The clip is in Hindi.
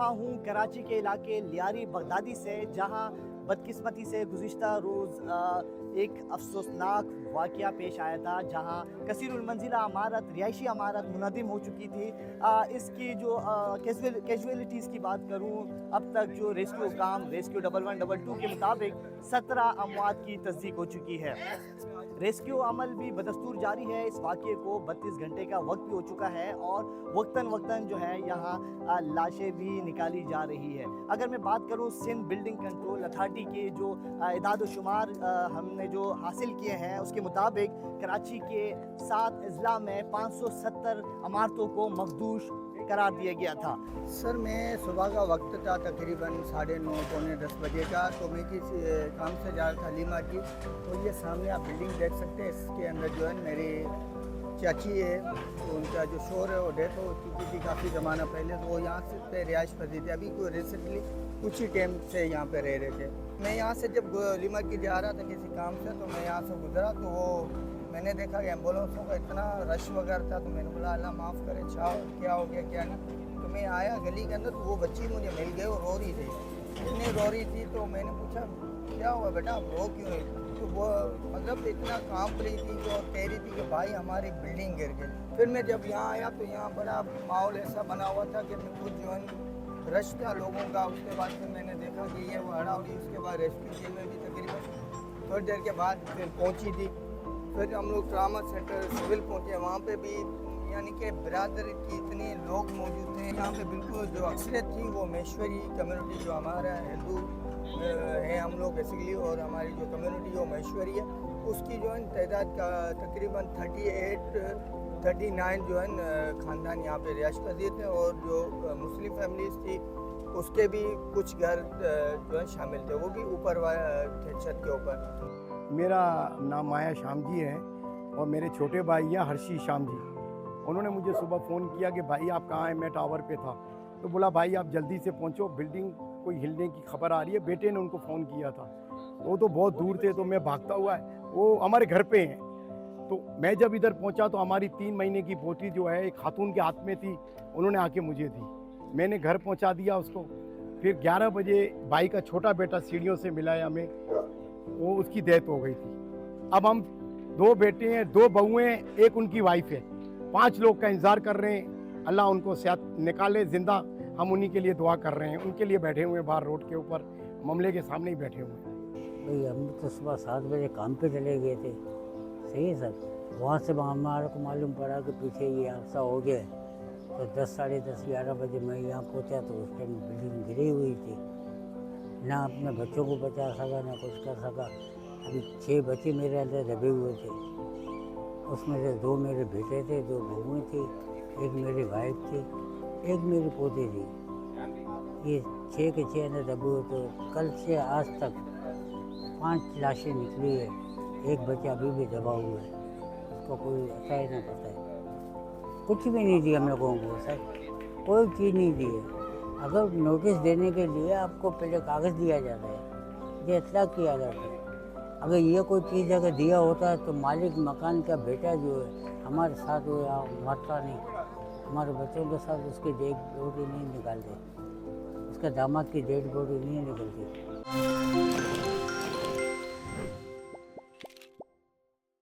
रहा हूँ कराची के इलाके लियारी बगदादी से, जहाँ बदकिस्मती से गुज़िश्ता रोज़ एक अफसोसनाक वाक़या पेश आया था, जहाँ कसीरुल मंजिला इमारत, रिहायशी इमारत मुनहदिम हो चुकी थी। इसकी जो कैजुअलिटीज़ की बात करूँ, अब तक जो रेस्क्यू काम, रेस्क्यू 1112 के मुताबिक 17 अमवात की तस्दीक हो चुकी है। रेस्क्यू अमल भी बदस्तूर जारी है। इस वाक़ये को 32 घंटे का वक्त भी हो चुका है और वक्तन वक्तन जो है यहाँ लाशें भी निकाली जा रही है। अगर मैं बात करूँ सिंध बिल्डिंग कंट्रोल अथॉरिटी के जो इदाद शुमार हमने जो हासिल किए हैं, उसके मुताबिक कराची के 7 अजला में 570 इमारतों को मखदूश करार दिया गया था। सर, मैं सुबह का वक्त था तकरीबन 9:30 पौने 10 बजे का, तो मैं किसी काम से जा रहा था लीमा की। तो ये सामने आप बिल्डिंग देख सकते हैं, इसके अंदर जो है मेरी चाची है, तो उनका जो शोर है वो डेथ हो चुकी थी काफ़ी ज़माना पहले। तो वो यहाँ से पे रिहाइश पजी थी, अभी कोई रिसेंटली कुछ ही टाइम से यहाँ पे रह रहे थे। मैं यहाँ से जब लीमा की जा रहा था किसी काम से, तो मैं यहाँ से गुजरा तो वो मैंने देखा कि एम्बुलेंसों का इतना रश वगैरह था, तो मैंने बोला अल्लाह माफ़ करे, क्या हो गया क्या नहीं। तो मैं आया गली के अंदर, तो वो बच्ची मुझे मिल गई और रो रही थी, इतनी रो रही थी। तो मैंने पूछा क्या हुआ बेटा, आप रो क्यों है? तो वो मतलब इतना कांप रही थी जो कह रही थी कि भाई हमारी बिल्डिंग गिर गई। फिर मैं जब यहाँ आया तो यहाँ बड़ा माहौल ऐसा बना हुआ था कि कुछ जो है रश था लोगों का। उसके बाद फिर मैंने देखा कि ये वो हड़ाहड़ी, उसके बाद रेस्क्यू टीम में भी तकरीबन थोड़ी देर के बाद फिर पहुँची थी। फिर हम लोग ट्रामा सेंटर सिविल पहुँचे, वहाँ पे भी यानी कि बिरादर की इतने लोग मौजूद थे। यहाँ पे बिल्कुल जो अक्सरियत थी वो महेश्वरी कम्युनिटी, जो हमारा हिंदू है हम लोग बेसिकली, और हमारी जो कम्युनिटी वो महेश्वरी है, उसकी जो है तादाद का तकरीबन 39 जो है ख़ानदान यहाँ पे रिहाइश पजीर थे, और जो मुस्लिम फैमिलीज़ थी उसके भी कुछ घर जो है शामिल थे, वो भी ऊपर छत के ऊपर। मेरा नाम माया श्याम जी है और मेरे छोटे भाई हैं हर्षी श्याम जी। उन्होंने मुझे सुबह फ़ोन किया कि भाई आप कहाँ हैं? मैं टावर पे था। तो बोला भाई आप जल्दी से पहुँचो, बिल्डिंग कोई हिलने की खबर आ रही है। बेटे ने उनको फ़ोन किया था, वो तो बहुत दूर थे, तो मैं भागता हुआ, वो हमारे घर पे हैं। तो मैं जब इधर पहुँचा तो हमारी 3 महीने की पोती जो है एक खातून के हाथ में थी, उन्होंने आके मुझे दी, मैंने घर पहुँचा दिया उसको। फिर 11 बजे भाई का छोटा बेटा सीढ़ियों से मिला है हमें, वो उसकी डेथ हो गई थी। अब हम 2 बेटे हैं, 2 बहुएं हैं, एक उनकी वाइफ है। 5 लोग का इंतज़ार कर रहे हैं, अल्लाह उनको सेहत निकाले ज़िंदा। हम उन्हीं के लिए दुआ कर रहे हैं, उनके लिए बैठे हुए हैं बाहर रोड के ऊपर, मामले के सामने ही बैठे हुए हैं। भाई हम तो सुबह 7 बजे काम पे चले गए थे, सही है सर। वहाँ से हमारे को मालूम पड़ा कि पीछे ये हादसा हो गया। तो 10, साढ़े 10, 11 बजे मैं यहाँ पहुँचा तो उस टाइम बिल्डिंग गिरी हुई थी। ना अपने बच्चों को बचा सका, ना कुछ कर सका। अभी 6 बच्चे मेरे अंदर दबे हुए थे, उसमें से 2 मेरे बेटे थे, 2 बहुएँ थी, एक मेरी वाइफ थी, एक मेरी पोती थी। ये 6 के 6 अंदर दबे हुए। तो कल से आज तक 5 लाशें निकली है, एक बच्चा अभी भी दबा हुआ है, उसको कोई ऐसा ही नहीं पता है। कुछ भी नहीं दिया हम लोगों को सर, कोई चीज़ नहीं दी है। अगर नोटिस देने के लिए आपको पहले कागज़ दिया जाता है, ये इतला किया जाता है। अगर ये कोई चीज़ अगर दिया होता है तो मालिक मकान का बेटा जो है हमारे साथ वो मरता नहीं, हमारे बच्चों के साथ उसकी डेड बॉडी नहीं निकालते, उसके दामाद की डेड बॉडी नहीं निकलती।